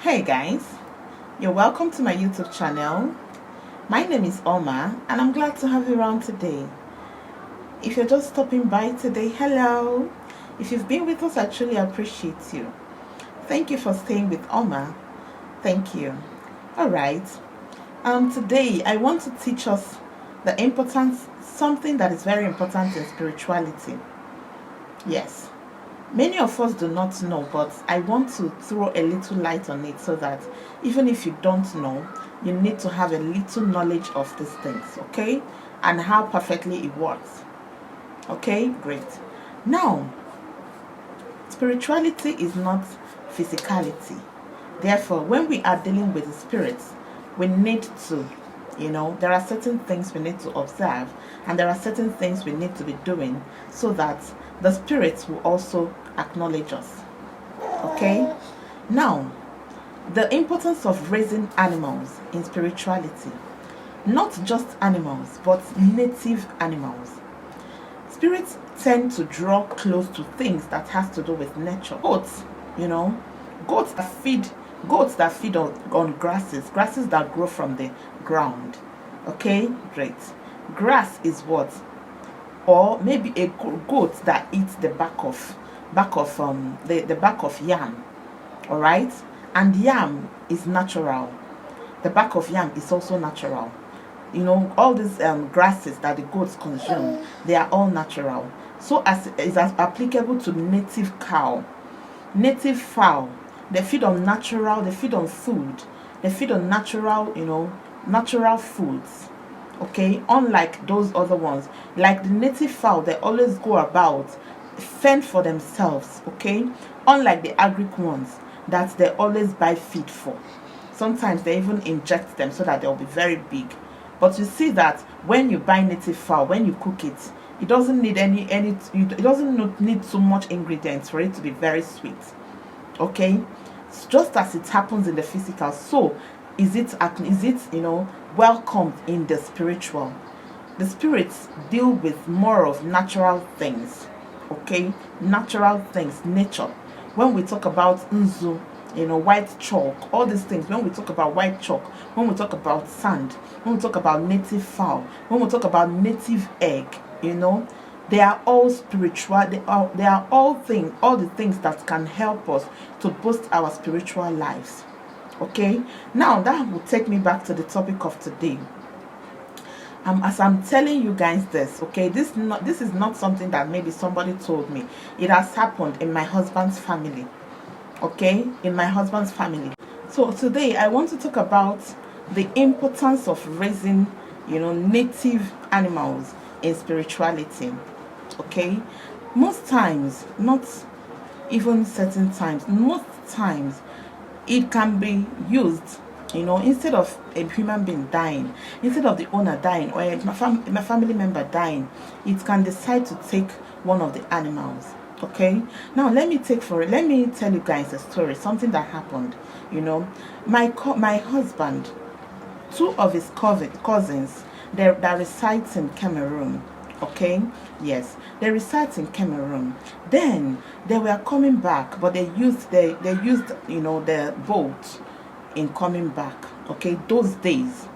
Hey guys, you're welcome to my YouTube channel. My name is Oma and I'm glad to have you around today. If you're just stopping by today, hello. If you've been with us, I truly appreciate you. Thank you for staying with Oma. Thank you. Alright, today I want to teach us the importance, something that is very important in spirituality. Yes. Many of us do not know, but I want to throw a little light on it so that even if you don't know, you need to have a little knowledge of these things, okay? And how perfectly it works. Okay, great. Now, spirituality is not physicality. Therefore, when we are dealing with the spirits, we need to, there are certain things we need to observe, and there are certain things we need to be doing so that the spirits will also acknowledge us. Okay? Now, the importance of raising animals in spirituality. Not just animals, but native animals. Spirits tend to draw close to things that has to do with nature. Goats, goats that feed on grasses that grow from the ground. Okay, great. Grass is what? Or maybe a goat that eats the back of the back of yam. All right, and yam is natural. The back of yam is also natural. All these grasses that the goats consume, they are all natural. So as applicable to native cow, native fowl. They feed on natural. They feed on food. They feed on natural. Natural foods. Okay, unlike those other ones, like the native fowl, they always go about fend for themselves. Okay, unlike the agric ones that they always buy feed for. Sometimes they even inject them so that they'll be very big. But you see that when you buy native fowl, when you cook it, it doesn't need it doesn't need so much ingredients for it to be very sweet. Okay, it's just as it happens in the physical, so is it welcomed in the spiritual. The spirits deal with more of natural things. Okay, natural things, nature. When we talk about nzu, white chalk, all these things, when we talk about white chalk, when we talk about sand, when we talk about native fowl, when we talk about native egg, they are all spiritual. They are all the things that can help us to boost our spiritual lives. Okay, now that will take me back to the topic of today. As I'm telling you guys this, okay, this is not something that maybe somebody told me. It has happened in my husband's family. Okay, in my husband's family. So today I want to talk about the importance of raising, native animals in spirituality. Okay, most times, not even certain times, most times it can be used, instead of a human being dying, instead of the owner dying or my family member dying, it can decide to take one of the animals. Okay, now let me tell you guys a story, something that happened. My husband, two of his cousins, that resides in Cameroon. Okay, yes, they reside in Cameroon. Then they were coming back, but they used the boat in coming back. Okay, those days,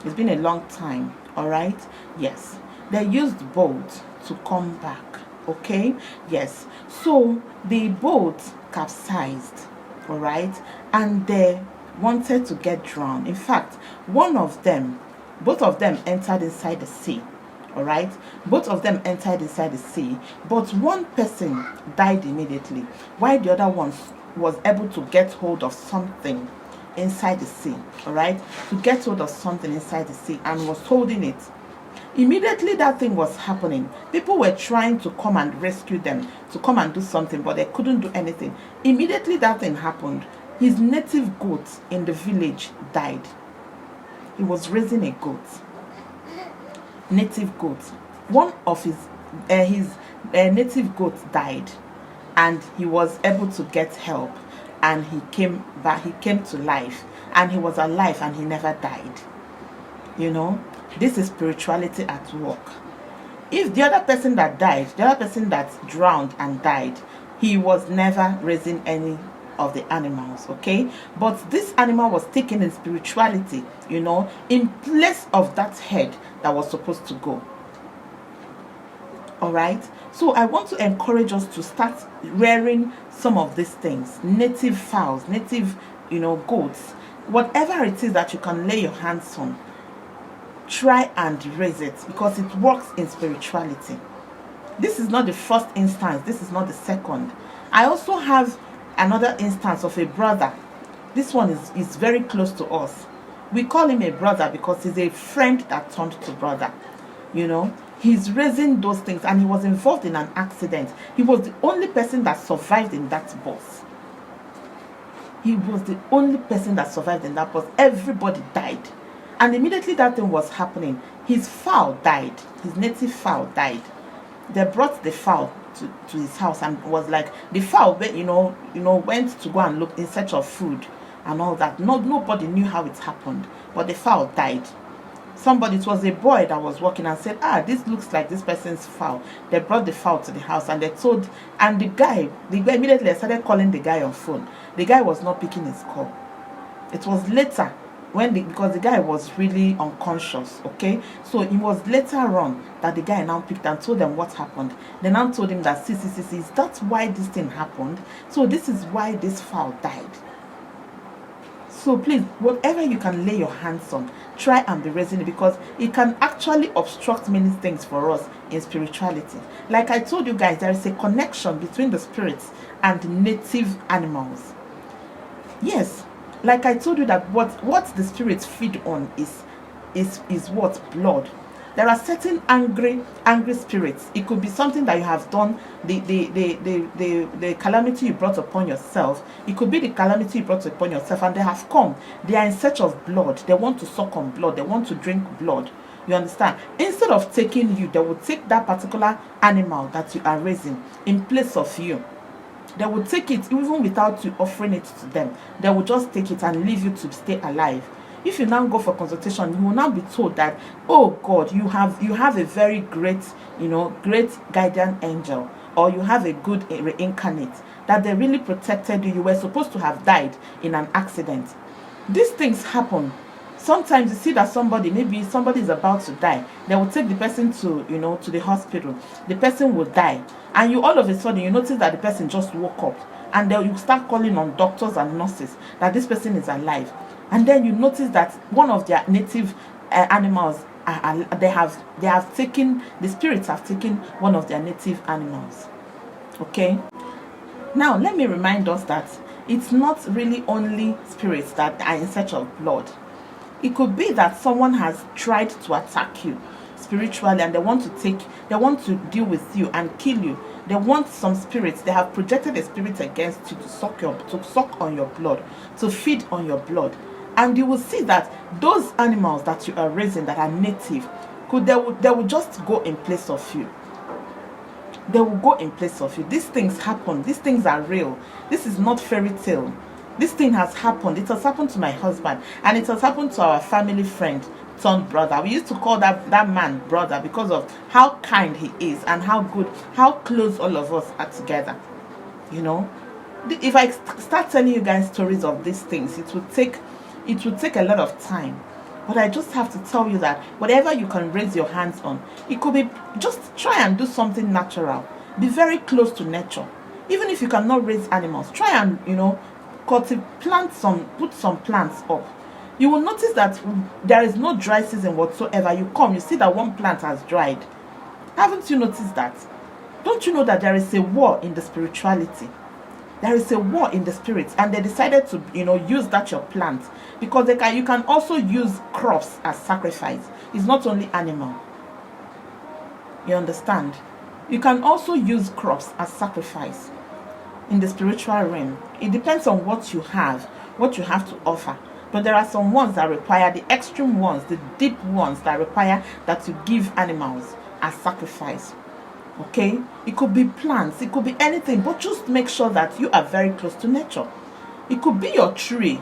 it's been a long time. All right, yes, they used boat to come back. Okay, yes, so the boat capsized. All right, and they wanted to get drowned. In fact, both of them entered inside the sea. All right, both of them entered inside the sea, but one person died immediately, while the other one was able to get hold of something inside the sea. All right, to get hold of something inside the sea and was holding it. Immediately that thing was happening, people were trying to come and rescue them, to come and do something, but they couldn't do anything. Immediately that thing happened, his native goat in the village died. He was raising a goat, native goat. One of his native goat died, and he was able to get help, and he came back. He came to life, and he was alive, and he never died. This is spirituality at work. If the other person that drowned and died, he was never raising any of the animals, okay? But this animal was taken in spirituality, in place of that head that was supposed to go. All right, so I want to encourage us to start rearing some of these things, native fowls, native goats, whatever it is that you can lay your hands on. Try and raise it, because it works in spirituality. This is not the first instance, this is not the second. I also have another instance of a brother. This one is very close to us. We call him a brother because he's a friend that turned to brother. He's raising those things, and he was involved in an accident. He was the only person that survived in that bus. He was the only person that survived in that bus. Everybody died. And immediately that thing was happening, his fowl died. His native fowl died. They brought the fowl to his house, and was like, the fowl went to go and look in search of food and all that. Nobody knew how it happened, but the fowl died. It was a boy that was working and said, this looks like this person's fowl. They brought the fowl to the house, and the guy immediately started calling the guy on phone. The guy was not picking his call. It was later because the guy was really unconscious, okay? So it was later on that the guy now picked and told them what happened. They now told him that, see, that's why this thing happened. So this is why this fowl died. So please, whatever you can lay your hands on, try and be raising it, because it can actually obstruct many things for us in spirituality. Like I told you guys, there is a connection between the spirits and native animals. Yes, like I told you that what the spirits feed on is what? Blood. There are certain angry spirits. It could be something that you have done, the calamity you brought upon yourself. It could be the calamity you brought upon yourself, and they have come. They are in search of blood. They want to suck on blood. They want to drink blood. You understand? Instead of taking you, they will take that particular animal that you are raising in place of you. They will take it even without you offering it to them. They will just take it and leave you to stay alive. If you now go for consultation, you will now be told that, oh God, you have a very great, great guardian angel, or you have a good reincarnate, that they really protected you. You were supposed to have died in an accident. These things happen. Sometimes you see that somebody is about to die. They will take the person to the hospital. The person will die, and you all of a sudden you notice that the person just woke up, and then you start calling on doctors and nurses that this person is alive. And then you notice that one of their native animals, the spirits have taken one of their native animals. Okay? Now, let me remind us that it's not really only spirits that are in search of blood. It could be that someone has tried to attack you spiritually, and they want to deal with you and kill you. They want some spirits. They have projected a spirit against you to suck on your blood, to feed on your blood. And you will see that those animals that you are raising that are native, they will just go in place of you. They will go in place of you. These things happen. These things are real. This is not fairy tale. This thing has happened. It has happened to my husband, and it has happened to our family friend turned brother. We used to call that man brother because of how kind he is and how close all of us are together. If I start telling you guys stories of these things, it would take a lot of time. But I just have to tell you that whatever you can raise your hands on, it could be, just try and do something natural. Be very close to nature. Even if you cannot raise animals, try and put some plants up. You will notice that there is no dry season whatsoever. You see that one plant has dried. Haven't you noticed that? Don't you know that there is a war in the spirituality? There is a war in the spirits, and they decided to use that your plant, because you can also use crops as sacrifice. It's not only animal. You understand? You can also use crops as sacrifice in the spiritual realm. It depends on what you have to offer. But there are some ones that require, the extreme ones, the deep ones that require that you give animals as sacrifice. Okay? It could be plants, it could be anything, but just make sure that you are very close to nature. It could be your tree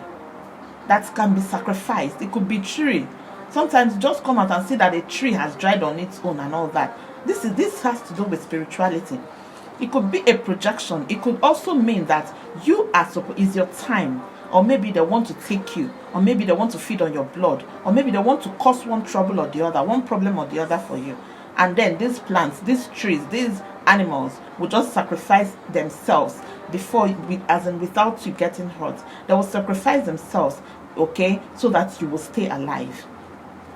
that can be sacrificed. It could be tree. Sometimes you just come out and see that a tree has dried on its own and all that. This has to do with spirituality. It could be a projection. It could also mean that you are is your time, or maybe they want to take you, or maybe they want to feed on your blood, or maybe they want to cause one trouble or the other, one problem or the other for you. And then these plants, these trees, these animals will just sacrifice themselves before, as in without you getting hurt. They will sacrifice themselves, okay, so that you will stay alive.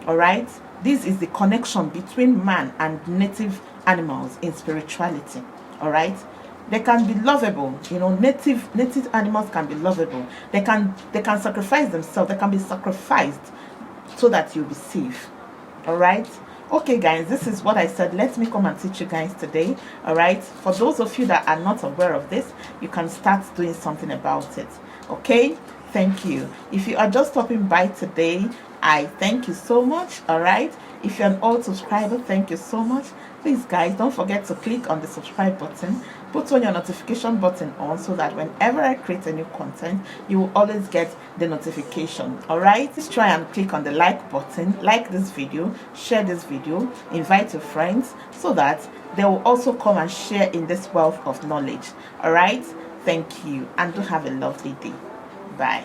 All right, this is the connection between man and native animals in spirituality. All right, they can be lovable, you know. Native animals can be lovable. They can sacrifice themselves. They can be sacrificed so that you'll be safe. All right. Okay, guys, this is what I said. Let me come and teach you guys today. All right, for those of you that are not aware of this, you can start doing something about it. Okay, thank you. If you are just stopping by today, I thank you so much. All right, if you're an old subscriber, thank you so much. Please, guys, don't forget to click on the subscribe button, put on your notification button on, so that whenever I create a new content, you will always get the notification. All right, please try and click on the like button, like this video, share this video, invite your friends, so that they will also come and share in this wealth of knowledge. All right, thank you, and do have a lovely day. Bye.